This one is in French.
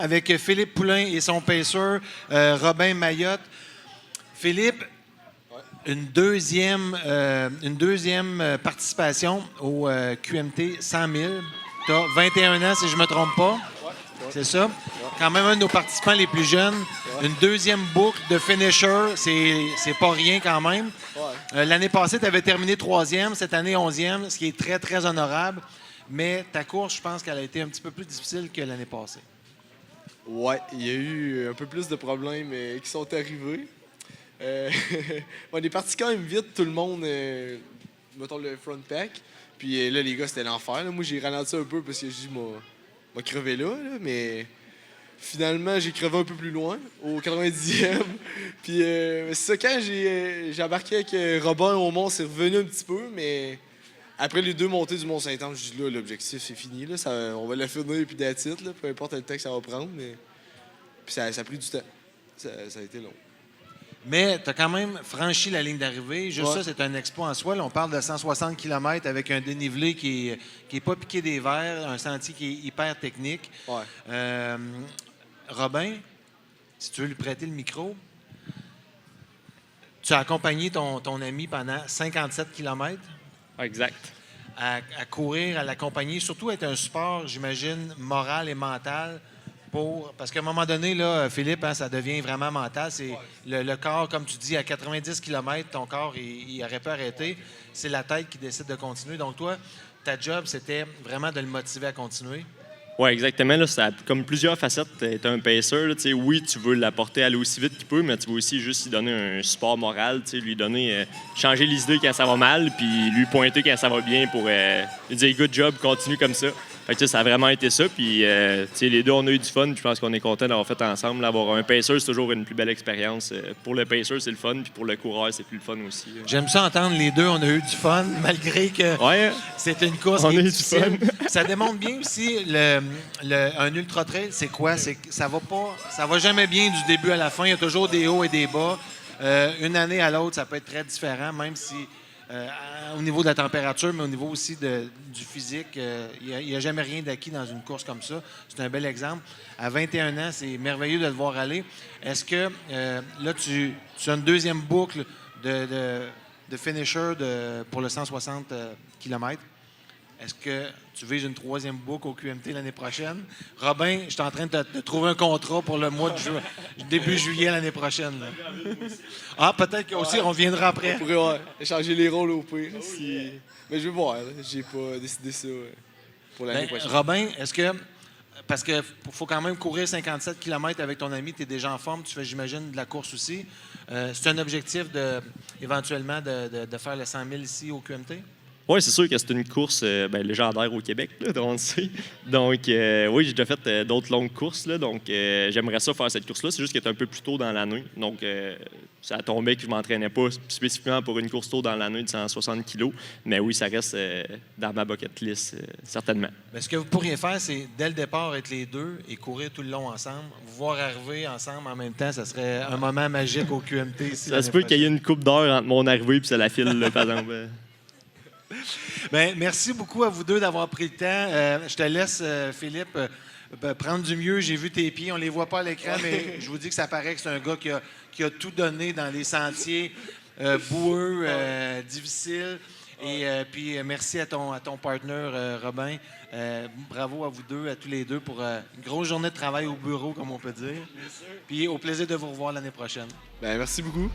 Avec Philippe Poulain et son pacer, Robin Mayotte. Philippe, une deuxième participation au QMT 100 000. Tu as 21 ans, si je ne me trompe pas. C'est ça? Quand même un de nos participants les plus jeunes. Une deuxième boucle de finisher, c'est pas rien quand même. L'année passée, tu avais terminé 3e, cette année 11e, ce qui est très, très honorable. Mais ta course, je pense qu'elle a été un petit peu plus difficile que l'année passée. Ouais, il y a eu un peu plus de problèmes qui sont arrivés. On est parti quand même vite, tout le monde, mettons le front pack. Puis là, les gars, c'était l'enfer. Moi, j'ai ralenti un peu parce que j'ai dit, m'a crevé là, mais finalement, j'ai crevé un peu plus loin, au 90e. Puis c'est ça, quand j'ai embarqué avec Robin au Mont, c'est revenu un petit peu, mais après les deux montées du Mont-Saint-Anne, je dis là, l'objectif, c'est fini. Là, on va la finir, puis that's it, là, peu importe le temps que ça va prendre. Mais puis ça a pris du temps. Ça a été long. Mais tu as quand même franchi la ligne d'arrivée. Juste ça, c'est un exploit en soi. Là, on parle de 160 km avec un dénivelé qui est pas piqué des verres, un sentier qui est hyper technique. Robin, si tu veux lui prêter le micro, tu as accompagné ton ami pendant 57 km. Exact. À courir, à l'accompagner, surtout être un support, j'imagine, moral et mental. Parce qu'à un moment donné, là, Philippe, ça devient vraiment mental. C'est le corps, comme tu dis, à 90 km, ton corps, il aurait pu arrêter. C'est la tête qui décide de continuer. Donc toi, ta job, c'était vraiment de le motiver à continuer. Oui, exactement. Là, ça a comme plusieurs facettes. Tu es un pacer. Là, oui, tu veux l'apporter à aller aussi vite qu'il peut, mais tu veux aussi juste lui donner un support moral, lui donner, changer les idées quand ça va mal, puis lui pointer quand ça va bien pour lui dire « good job, continue comme ça ». Fait que, ça a vraiment été ça. Puis les deux, on a eu du fun. Puis je pense qu'on est content d'avoir fait ensemble. Avoir un pacer, c'est toujours une plus belle expérience. Pour le pacer, c'est le fun. Puis pour le coureur, c'est plus le fun aussi. J'aime ça entendre les deux. On a eu du fun, malgré que c'est une course qui est difficile. Ça démontre bien aussi un ultra-trail, c'est quoi? C'est que ça va jamais bien du début à la fin. Il y a toujours des hauts et des bas. Une année à l'autre, ça peut être très différent, même si... au niveau de la température, mais au niveau aussi du physique, il n'y a jamais rien d'acquis dans une course comme ça. C'est un bel exemple. À 21 ans, c'est merveilleux de le voir aller. Est-ce que là, tu as une deuxième boucle de finisher pour le 160 km? Est-ce que tu vises une troisième boucle au QMT l'année prochaine? Robin, je suis en train de trouver un contrat pour le mois de début juillet l'année prochaine. Là. Peut-être qu'aussi, on viendra après. On pourrait échanger les rôles au pire. Mais je vais voir. J'ai pas décidé ça pour l'année prochaine. Robin, est-ce que... Parce qu'il faut quand même courir 57 km avec ton ami. Tu es déjà en forme. Tu fais, j'imagine, de la course aussi. C'est un objectif éventuellement de faire le 100 000 ici au QMT? Oui, c'est sûr que c'est une course légendaire au Québec, là, on le sait. Donc, oui, j'ai déjà fait d'autres longues courses. Là, donc, j'aimerais ça faire cette course-là. C'est juste qu'elle est un peu plus tôt dans l'année. Donc, ça a tombé que je ne m'entraînais pas spécifiquement pour une course tôt dans l'année de 160 kg. Mais oui, ça reste dans ma bucket list, certainement. Mais ce que vous pourriez faire, c'est dès le départ être les deux et courir tout le long ensemble. Vous voir arriver ensemble en même temps, ça serait un moment magique au QMT ici. Ça se peut qu'il y ait une coupe d'heure entre mon arrivée et la file, là, par exemple. Bien, merci beaucoup à vous deux d'avoir pris le temps. Je te laisse, Philippe, prendre du mieux. J'ai vu tes pieds. On ne les voit pas à l'écran, mais je vous dis que ça paraît que c'est un gars qui a tout donné dans les sentiers boueux, difficiles. Et puis, merci à ton partner, Robin. Bravo à vous deux, à tous les deux, pour une grosse journée de travail au bureau, comme on peut dire. Puis, au plaisir de vous revoir l'année prochaine. Merci beaucoup.